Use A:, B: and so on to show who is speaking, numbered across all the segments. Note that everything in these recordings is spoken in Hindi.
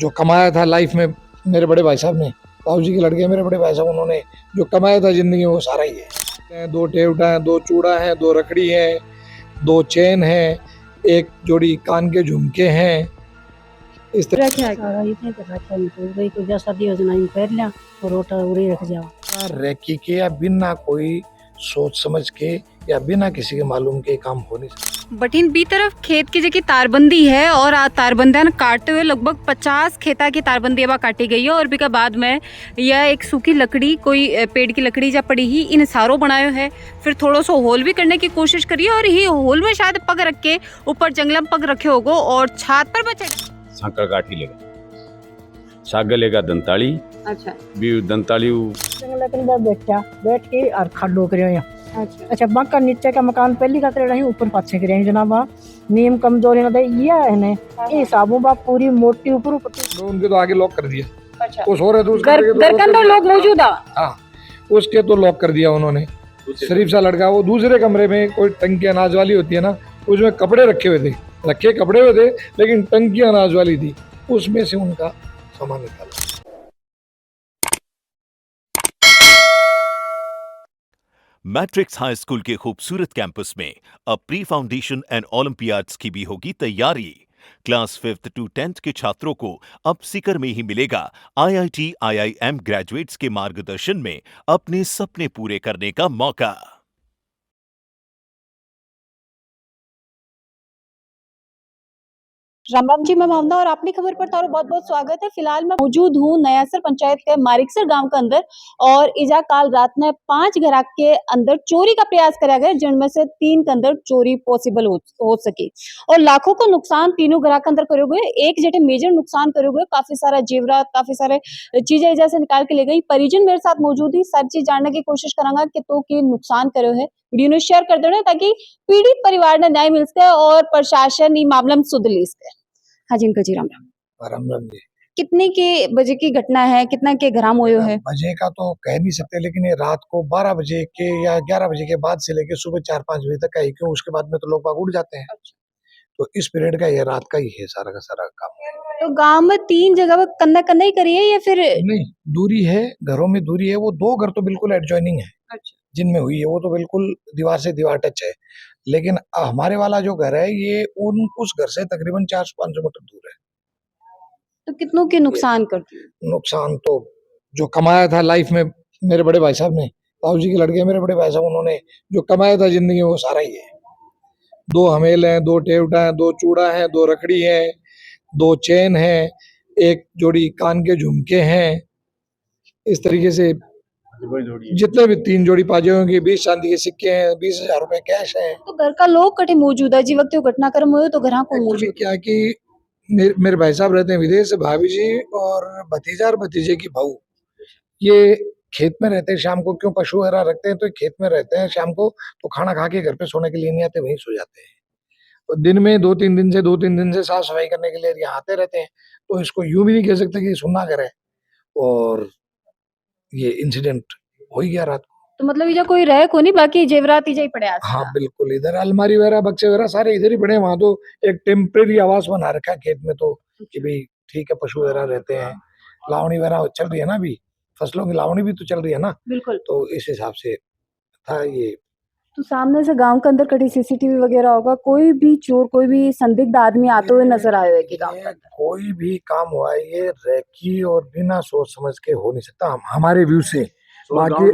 A: जो कमाया था लाइफ में मेरे बड़े भाई साहब ने, बाबूजी के लड़के मेरे बड़े भाई साहब, उन्होंने जो कमाया था जिंदगी में वो सारा ही है। 2 टेवटा है, 2 चूड़ा है, 2 रकड़ी है, 2 चेन है, 1 जोड़ी कान के झुमके हैं। इस तरह रेकी के या बिना कोई सोच समझ के या बिना किसी के मालूम के काम हो नहीं सकता।
B: बटिन बी तरफ खेत की जगह तारबंदी है और तारबंदी काटते हुए लगभग 50 खेता की तारबंदी अब काटी गई है और भी का बाद में यह एक सूखी लकड़ी कोई पेड़ की लकड़ी जा पड़ी ही इन सारों बनायो है। फिर थोड़ा सा होल भी करने की कोशिश करिए और ये होल में शायद पग रख के ऊपर जंगलम पग रखे होगो और छात पर बचे
C: सांकड़ काठी लेगा साग लेगा दंताली।
B: अच्छा
C: भी दंताली
D: बैठ के और खड्डो करे। अच्छा बाका नीचे का मकान पहली का करे रही ऊपर पाछे करे हैं जनाब। नीम कमजोरी ना दे ये है ने ये हिसाबों बा पूरी मोटी ऊपर
A: तो उनके तो आगे लॉक कर दिया।
D: अच्छा
A: कुछ हो रहे तो
D: घर के अंदर लोग मौजूद है।
A: हाँ उसके तो लॉक कर दिया उन्होंने। शरीफ सा लड़का वो दूसरे कमरे में कोई टंकी अनाज वाली होती है ना, उसमें कपड़े रखे हुए थे, लेकिन टंकी अनाज वाली थी, उसमें से उनका सामान निकाला।
E: मैट्रिक्स हाई स्कूल के खूबसूरत कैंपस में अब प्री फाउंडेशन एंड ओलंपियाड्स की भी होगी तैयारी। क्लास 5th to 10th के छात्रों को अब सीकर में ही मिलेगा IIT IIM ग्रेजुएट्स के मार्गदर्शन में अपने सपने पूरे करने का मौका।
B: राम राम जी, मैं भावना और अपनी खबर पर तारो बहुत बहुत स्वागत है। फिलहाल मैं मौजूद हूँ नयासर पंचायत के मारिकसर गांव के अंदर और इजा काल रात में 5 घर के अंदर चोरी का प्रयास करा गया, जिनमें से 3 के अंदर चोरी पॉसिबल हो सकी और लाखों को नुकसान तीनों घर के अंदर करे हुए। एक जेटे मेजर नुकसान करे हुए, काफी सारा जेवरात काफी सारे चीजें इजा से निकाल के ले गई। परिजन मेरे साथ मौजूद ही, सारी चीज जानने की कोशिश करांगा कि तो की नुकसान करे है। वीडियो ने शेयर कर देना ताकि पीड़ित परिवार ने न्याय मिल सके और प्रशासन ई मामला में सुध ली सके। हाँ जी अंकल जी, राम राम।
A: राम राम जी।
B: कितने के बजे की घटना है, कितना के ग्राम हुए है?
A: बजे का तो कह नहीं सकते, लेकिन ये रात को 12 बजे के या 11 बजे के बाद से लेके सुबह 4-5 बजे तक का ही, क्यों उसके बाद में तो लोग बाग उड़ जाते हैं। तो इस पीरियड का ये रात का ही है सारा का सारा काम।
B: तो गांव में 3 जगह पर कन्ना कन्ना ही करी है या फिर
A: नहीं, दूरी है, घरों में दूरी है। वो 2 घर तो बिल्कुल एडजॉइनिंग है।
B: अच्छा।
A: जिनमें हुई है वो तो बिल्कुल दीवार से दीवार टच है, लेकिन हमारे वाला जो घर है ये उस घर से तकरीबन 400-500 मीटर दूर है।
B: तो कितनों के नुकसान करती है?
A: नुकसान तो जो कमाया था लाइफ में मेरे बड़े भाई साहब ने, बाबूजी के लड़के मेरे बड़े भाई साहब, उन्होंने जो कमाया था जिंदगी में वो सारा ही है। 2 हमेल हैं, 2 टेवटा है, 2 चूड़ा है, 2 रकड़ी है, 2 चेन है, 1 जोड़ी कान के झुमके हैं। इस तरीके से जितने भी 3 जोड़ी पाजे होंगे, 20 चांदी के सिक्के हैं, 20,000 रुपए कैश है।
B: तो घर का लोग कटे मौजूद है जी वक्त घटनाक्रम हुए तो घर को मौजूद
A: क्या कि मेरे भाई साहब रहते हैं विदेश, भाभी जी और भतीजा और भतीजे की बहू, ये खेत में रहते हैं। शाम को क्यों पशु वगैरह रखते हैं तो खेत में रहते हैं, शाम को तो खाना खा के घर पे सोने के लिए नहीं आते, वहीं सो जाते हैं। और दिन में 2-3 दिन से साफ सफाई करने के लिए यहाँ आते रहते हैं। तो इसको यूं भी नहीं कह सकते कि सुनना करे। और ये इंसिडेंट हो ही गया रात को।
B: तो मतलब ये कोई रह को नहीं, बाकी जेवरात ही पड़े आज।
A: हाँ बिल्कुल, इधर अलमारी वगैरह बक्से वगैरह सारे इधर ही पड़े हैं। वहां तो एक टेम्परेरी आवास बना रखा है खेत में, तो कि भाई ठीक है पशु वगैरह रहते हैं। लावणी वगैरह चल रही है ना, अभी फसलों की लावणी भी तो चल रही है ना,
B: बिल्कुल।
A: तो इस हिसाब से था ये।
B: तो सामने से गांव के अंदर कटी सीसीटीवी वगैरह होगा, कोई भी चोर कोई भी संदिग्ध आदमी आते हुए नजर आए है कि गांव के अंदर
A: कोई भी काम हुआ है ये रेकी और बिना सोच समझ के हो नहीं सकता हमारे व्यू से। बाकी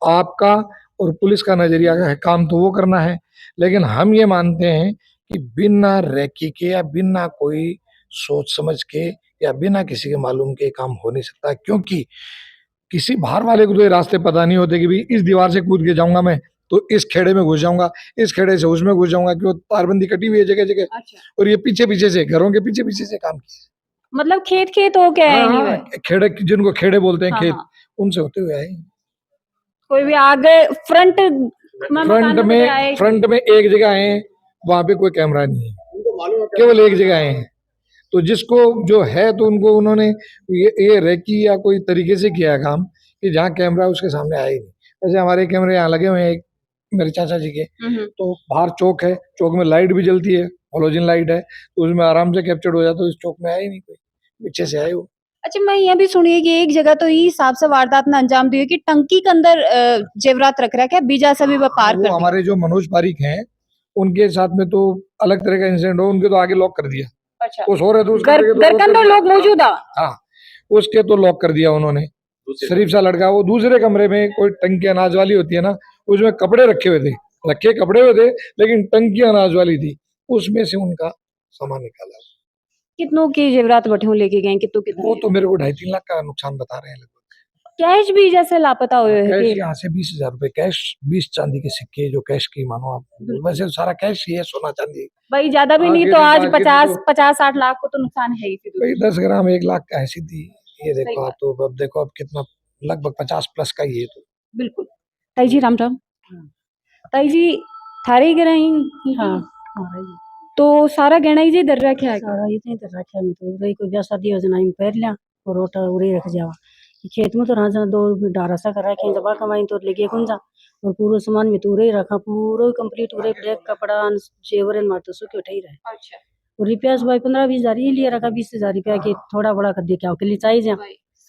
A: आपका और पुलिस का नजरिया है, काम तो वो करना है, लेकिन हम ये मानते हैं कि बिना रेकी के या बिना कोई सोच समझ के या बिना किसी के मालूम के काम हो नहीं सकता। क्योंकि किसी बाहर वाले को तो ये रास्ते पता नहीं होते कि भाई इस दीवार से कूद के जाऊंगा मैं तो इस खेड़े में घुस जाऊंगा, इस खेड़े से उसमें घुस जाऊंगा, क्यों तारबंदी कटी हुई है जगह जगह। अच्छा। और ये पीछे से घरों के पीछे से काम किया,
B: मतलब खेत हो क्या है?
A: हाँ, खेड़े जिनको खेड़े बोलते हैं,
B: हाँ,
A: खेत,
B: हाँ।
A: उनसे होते हुए आए।
B: कोई भी आगे फ्रंट
A: में एक जगह आए, वहां पे कोई कैमरा नहीं है, केवल एक जगह आए हैं। तो जिसको जो है तो उनको उन्होंने ये रेकी या कोई तरीके से किया काम कि जहाँ कैमरा उसके सामने आए नहीं। जैसे हमारे कैमरे यहाँ लगे हुए हैं मेरे चाचा जी के, तो बाहर चौक है, चौक में लाइट भी जलती है, हेलोजन लाइट है, तो उसमें आराम से कैप्चर्ड हो जाता है। तो इस चौक में आया ही नहीं कोई, पीछे से आए वो।
B: अच्छा, मैं ये भी सुनी है कि एक जगह तो ये हिसाब से वारदात ने अंजाम दिए कि टंकी के अंदर जेवरात रख रखा है, बीजा से भी व्यापार
A: वो
B: कर दिया।
A: हमारे जो मनोज पारिक हैं उनके साथ में तो अलग तरह का इंसिडेंट हो, उनके तो आगे लॉक कर दिया।
B: अच्छा,
A: वो सो रहे थे उस
B: घर
A: कमरे के,
B: घर के अंदर लोग मौजूद है।
A: हाँ, उसके तो लॉक कर दिया उन्होंने। शरीफ सा लड़का, वो दूसरे कमरे में कोई टंकी अनाज वाली होती है ना, उसमें कपड़े रखे हुए थे, कपड़े हुए थे, लेकिन टंकी अनाज वाली थी, उसमें से उनका सामान निकाला।
B: कितनों की जेवरात बटे लेके गए, कितने
A: वो तो मेरे को 2.5-3 लाख का नुकसान बता रहे हैं लगभग।
B: कैश भी जैसे लापता हुए हैं
A: कैश
B: कि
A: यहाँ से 20,000 रुपए कैश, 20 चांदी के सिक्के, जो कैश की मानो आप, वैसे सारा कैश ही है, सोना चांदी।
B: भाई ज्यादा भी नहीं
A: आगे
B: तो
A: देखो,
B: आज
A: आगे
B: 50-60 लाख को तो नुकसान है ही फिर।
A: भाई 10 ग्राम 1 लाख का ऐसी थी। ये
B: सही
A: देखो
B: बात।
A: आप, तो अब देखो अब कितना, लगभग 50 प्लस का ये तो।
B: बिल्कुल। ताई जी राम राम। ताई जी थारे घर आई?
D: हाँ
B: तो सारा गहना ही जी दर रखा है।
D: सारा इतने तो रखे मैं तो रही कोई ब्याह शादी योजना में पहर लिया और रोटा उड़े रख जावा खेत में तो राजा दो डारा सा कर रखे दबा कमाई तो लेके कौन जा और पूरा सामान में तो उड़े रखा पूरा कंप्लीट उड़े ब्लैक कपड़ा जेवर मार तो सुखे उठे ही रहे।
B: अच्छा,
D: और रुपया भाई 15-20 हजार ही लिए रखा 20,000 रुपया की थोड़ा बड़ा कर दे क्या के लिए चाहिए जा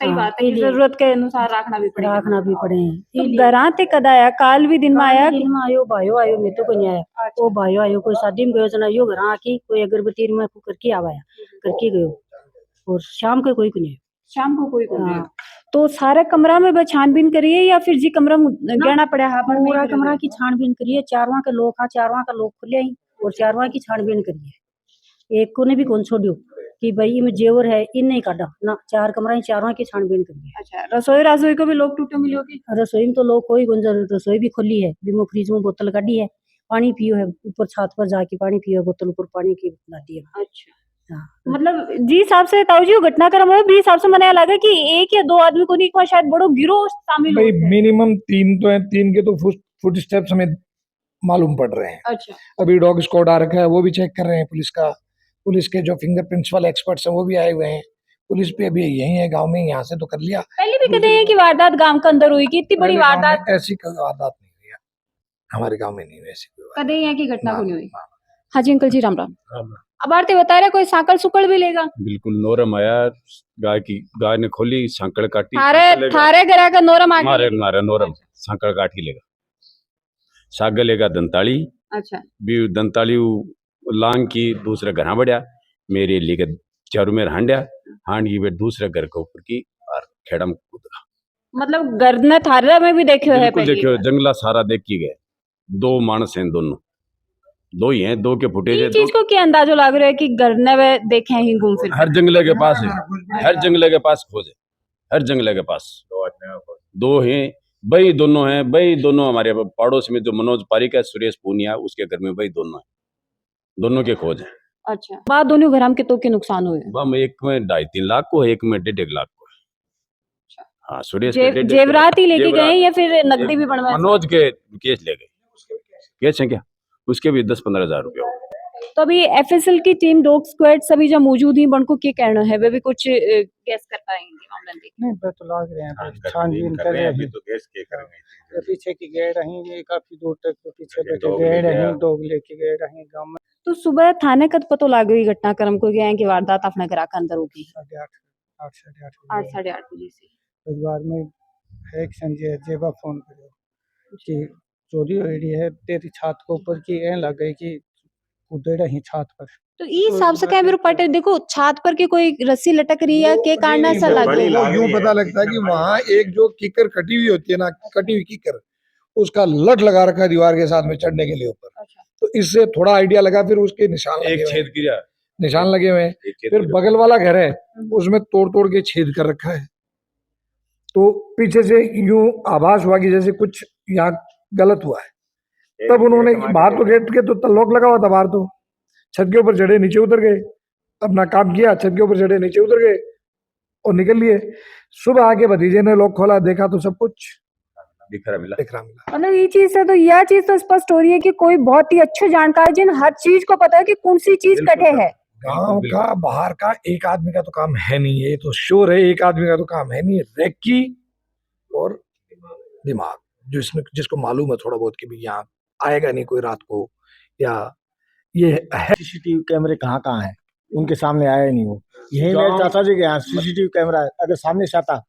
B: सही
D: हाँ,
B: बात है कि
D: इसीलिए
B: जरूरत के अनुसार रखना भी पड़ेगा।
D: रखना भी पड़े
B: तो घरा ते कद आया? काल भी दिन में आया कि
D: दिन में आयो भाइयों आयो मैं तो कोई नहीं आया वो भाइयों आयो कोई शादी में गयो जना यो घर आके कोई अगरबत्ती में करके आवाया करके गयो और शाम को कोई नहीं
B: शाम को कोई नहीं।
D: हाँ।
B: तो सारे कमरा में बस छानबीन करिए या फिर जी कमरा में गहना पड़ा है?
D: पूरा कमरा की छानबीन करिए चारवा के लोग हाँ चारवा का लोग खुले ही और चारवा की छानबीन करिए एक को ने भी कौन छोड़ियो कि भाई इनमें जेवर है इन नहीं काटा ना चार कमरा ही चारवा की छानबीन करिए।
B: अच्छा, रसोई को भी लोग टूटे मिले होगी?
D: रसोई में तो लोग कोई गुंजर रसोई भी खुली है बीमो फ्रिज में बोतल काटी है पानी पियो है ऊपर छत पर जाके पानी पियो बोतल ऊपर पानी की लाती है।
B: अच्छा,
D: हाँ।
B: मतलब जी हिसाब से ताऊ जी घटनाक्रम है भी हिसाब से मैंने लगा कि एक या दो आदमी को नहीं को शायद बड़ो गिरोह शामिल
A: भाई
B: हो।
A: मिनिमम 3 तो है, 3 के तो फुट स्टेप्स हमें मालूम पड़ रहे हैं।
B: अच्छा,
A: अभी डॉग स्क्वाड आ रखा है, वो भी चेक कर रहे हैं पुलिस के जो फिंगरप्रिंट्स वाले एक्सपर्ट्स हैं वो भी आए हुए हैं। पुलिस भी अभी यही है गांव में, यहाँ से तो कर लिया।
B: पहले भी कहते हैं कि वारदात गांव के अंदर हुई कि इतनी बड़ी
A: पहले गांव में
B: वारदात
A: ऐसी कोई वारदात नहीं हुई है, हमारे गांव में नहीं हुई ऐसी कोई वारदात।
B: कदे यहाँ की घटना
A: ना,
B: को नहीं हुई।
A: ना।
B: हाँ जी अंकल जी राम राम। अब आरती बता रहे कोई साकल सुकल भी लेगा?
C: बिल्कुल नोरम आया, गाय ने खोली, सांकड़ काटी,
B: थारे घर का नोरम आके
C: मारे मारे नोरम सांकड़ काटी लेगा, सागर लेगा दंताली,
B: अच्छा,
C: भी दंताली लांग की दूसरे घर बढ़िया, मेरे लिए चारू में हांड्या हांड की दूसरे घर के ऊपर की और खेड़ा में कूद गया।
B: मतलब घर ने थारे में भी देखे है
C: बिल्कुल
B: पहले?
C: देखियो जंगला सारा देख के गए, दो मानस हैं, दोनों दो ही हैं, दो के फुटेज
B: ये
C: है,
B: चीज को क्या अंदाजो लग रहा है कि घर ने वे देखे ही घूम फिर?
C: हर जंगले के पास है, हर जंगले के पास खोज है, हर जंगले के पास दो हैं, भाई दोनों हैं, भाई दोनों हमारे पड़ोस में जो मनोज पारिक है, सुरेश पूनिया, उसके घर में भाई दोनों हैं, दोनों के खोज है।
B: अच्छा, बाद दोनों घर हम के नुकसान हुए?
C: बम एक में 2.5-3 लाख को है, एक में 1.5 लाख को है। हाँ, सुरेश के 1.5
B: जेवरात ही लेके
C: जेवरात।
B: गए या फिर नकदी भी बनवाए?
C: मनोज के केस ले गए, केस है क्या, उसके भी 10-15 हजार रुपया।
B: तो अभी एफएसएल की टीम डॉग स्क्वाड सभी जब मौजूद ही बनको क्या कहना है, वे भी कुछ गैस कर पाएंगे मामले में?
F: नहीं तो लाग रहे हैं छानबीन कर रहे हैं
C: तो केस के करेंगे,
F: तो पीछे की गए रहेंगे काफी दूर तक तो पीछे बैठे गए रहे डॉग लेके गए रहे गांव में।
B: तो सुबह थाने का पता लग गई घटनाक्रम को गया कि वारदात अपने घर के अंदर होगी
F: 8:30
B: 8-8:30 बजे से।
F: परिवार में है एक संजय जेबा फोन करो कि चोरी हो रही है तेरी छत के ऊपर की ए लग गई कि कूदे रही छत पर।
B: तो इस हिसाब से क्या मेरे पटे देखो छत पर की कोई रस्सी लटक रही है के कारण ऐसा लग
A: वो
B: रहा है?
A: यूं पता लगता है कि वहाँ एक जो किकर कटी हुई होती है ना, कटी हुई किकर, उसका लट लगा रखा है दीवार के साथ में चढ़ने के लिए ऊपर। तो इससे थोड़ा आइडिया लगा, फिर उसके निशान लगे
C: एक
A: हुए हैं,
C: छेद किया,
A: निशान लगे हुए हैं।
C: एक छेद
A: फिर
C: किया।
A: बगल वाला घर है उसमें तोड़ तोड़ के छेद कर रखा है, तो पीछे से यूं आभास हुआ कि जैसे कुछ यहाँ गलत हुआ है। तब उन्होंने बाहर तो गेट के तो लॉक लगा हुआ था, बाहर तो छत के ऊपर चढ़े नीचे उतर गए, अपना काम किया, छत के ऊपर चढ़े नीचे उतर गए और निकल लिए। सुबह आके भतीजे ने लॉक खोला, देखा तो सब कुछ
C: दिखरा मिला।
B: मतलब ये चीज से तो यह चीज तो स्पष्ट हो रही है कि कोई बहुत ही अच्छे जानकार जिन हर चीज को पता है कि कौन सी चीज कटे है।
A: गांव का बाहर का एक आदमी का तो काम है नहीं, ये तो श्योर है, एक आदमी का तो काम है नहीं। रेकी और दिमाग जिसको मालूम है थोड़ा बहुत कि भी यहाँ आएगा नहीं कोई रात को, या ये है।
F: सीसीटीवी कैमरे कहाँ कहाँ है
G: उनके सामने आया ही नहीं वो। यही मेरे चाचा जी के यहाँ सीसीटीवी कैमरा है, अगर सामने से आता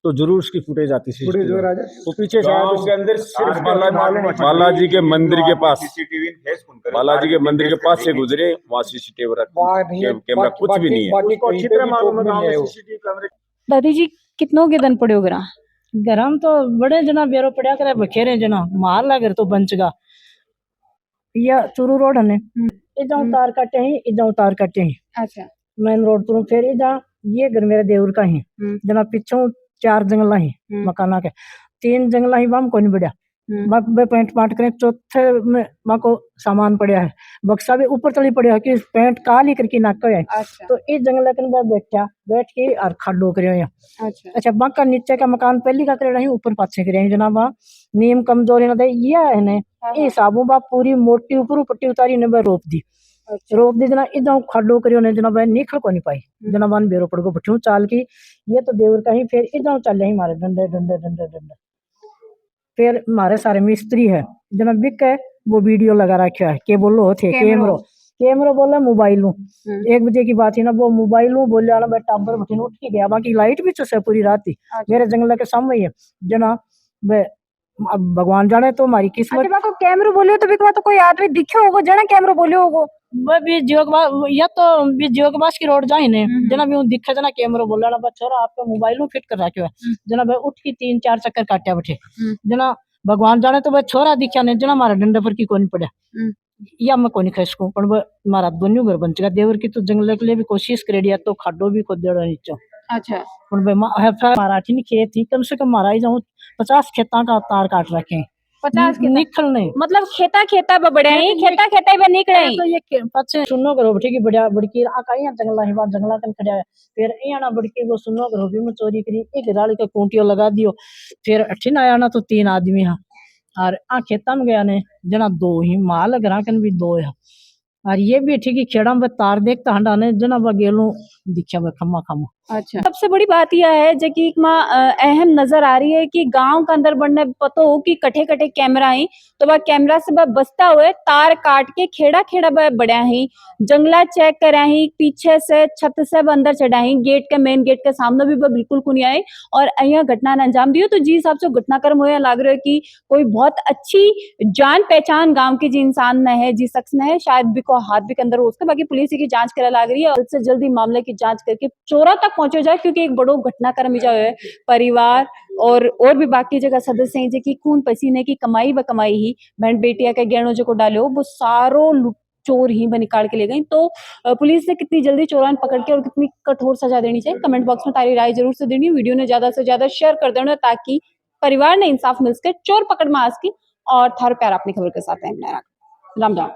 G: तो जरूर उसकी फुटेज आती।
A: फुटेज
G: CCTV
A: और आ जाए।
G: वो पीछे से आया
C: गांव
G: तो
C: के अंदर सिर्फ
G: मालूम है।
C: बालाजी के मंदिर के पास, बालाजी के मंदिर के पास से गुजरे, वहाँ सीसीटीवी
A: वहाँ नहीं है,
C: कैमरा कुछ भी नहीं है।
A: बाकी
G: उसको
A: कहीं
G: अच्छी
A: पे
G: तरह
A: भी
G: मालूम है
A: टोक
G: गाँव
A: नहीं
G: में
A: है वो।
G: CCTV कैमरे।
B: दादी जी कितनों के दन पड़े हो गरा
D: गरम तो बड़े जना बेरो पड़ा करे बखेरे जना मार लगे तो बंचगा या चूरू रोड ने इजा उतार कटे ही इजा उतार कटे ही
B: अच्छा
D: मेन रोड पर फिर इजा ये घर मेरे देवर का ही जना पिछों 4 जंगला ही मकाना के 3 जंगला ही बाम कोनी बढ़िया बाप बे पेंट पाट करे चौथे में मां को सामान पड़ा है बक्सा भी ऊपर चली पड़ा है कि पेंट काली करके नाक है।
B: अच्छा
D: तो इस जंगल के अंदर बैठ के और खड्डो करे हैं।
B: अच्छा
D: अच्छा बाका नीचे का मकान पहली का करे रही ऊपर पाछे करे जनाब नीम कमजोरी ना दे ये है ने ई हिसाबों बा पूरी मोटी ऊपर पट्टी उतारी ने रोप दी रोप दी जना इदा खड्डो करियो ने जना बे निकल को नहीं पाई जना मान बेरो पड़ गो बठू चाल की ये तो देवर का ही फिर इदा चले ही मारे डंडे डंडे डंडे डंडे फिर हमारे सारे मिस्त्री है जना बिक है वो वीडियो लगा रखा है के बोलो थे कैमरो बोला मोबाइल 1 बजे की बात है ना वो मोबाइल बोले वाला मैं टाबर बठीन उठ के गया बाकी लाइट भी चसे पूरी रात ही मेरे जंगल के सामने ही है जना वे अब भगवान जाने तो हमारी किस्मत।
B: अच्छा बाको कैमरो बोलियो तो बिकवा तो कोई आदमी दिखे होगो जना कैमरो बोलियो होगो
D: भी जोगबाज या तो भी जोगबाज की रोड जाए ने जना भी दिखे जना कैमरो बोला ना छोरा आपका मोबाइल में फिट कर रखो है जना भाई उठ की 3-4 चक्कर काटिया बैठे जना भगवान जाने तो भाई छोरा दिखा ने जना हमारा डंडे पर की कोनी पड़ा या मैं कोनी खसकू पर हमारा दोनों घर बन चुका देवर की तो जंगल के लिए भी कोशिश करेडिया तो खाडो भी खोद देड़ा नीचे।
B: अच्छा
D: पर हमारा खेत थी कम से कम हमारा ही जाऊँ 50 खेता का तार काट रखे
B: 50 के
D: निकलने
B: मतलब खेता बड़े हैं खेता बे निकले
D: तो ये पछे सुनो करो ठीक है बढ़िया बड़की आकाई जंगला ही बात जंगला कन खड़ा है फिर यहाँ बड़की वो सुनो करो भी मैं चोरी करी एक गाड़ी का कुंटियो लगा दियो फिर अठिन आया ना तो 3 आदमी है और आ खेता में गया ने जना 2 ही माल ग्राहकन भी 2 है और ये भी ठीक है खेड़ा में तार देखता हंडा ने जना बगेलो दिखा बे खम्मा खम्मा।
B: अच्छा सबसे बड़ी बात यह है जो कि अहम नजर आ रही है कि गांव के अंदर बढ़ने पतो हो कि कटे कटे कैमरा ही तो वह कैमरा से वह बसता हुए तार काट के खेड़ा वह बढ़िया ही जंगला चेक करा ही पीछे से छत से वह अंदर चढ़ा ही गेट के मेन गेट के सामने भी वह बिल्कुल को नहीं आए और अहिया घटना ने अंजाम दियो। तो जी हिसाब से घटनाक्रम हो लग रहा है कि कोई बहुत अच्छी जान पहचान गाँव के जी इंसान ने है जी शख्स ने है शायद भी को हाथ भी के अंदर हो उसके बाकी पुलिस की जांच करा लग रही है और से जल्दी मामले की जांच करके चोरा तक पहुंचे जाए क्योंकि एक बड़ो घटनाक्रम जो है परिवार और भी बाकी जगह सदस्य हैं जो खून पसीने की कमाई व कमाई ही बहन बेटिया के गहनों जो को डालो वो सारो चोर ही निकाल के ले गई। तो पुलिस ने कितनी जल्दी चोरान पकड़ के और कितनी कठोर सजा देनी चाहिए कमेंट बॉक्स में तारी राय जरूर से देनी वीडियो ने ज्यादा से ज्यादा शेयर कर देना ताकि परिवार ने इंसाफ मिल सके चोर पकड़ में आ सके और थारो प्यार अपनी खबर के साथ राम राम।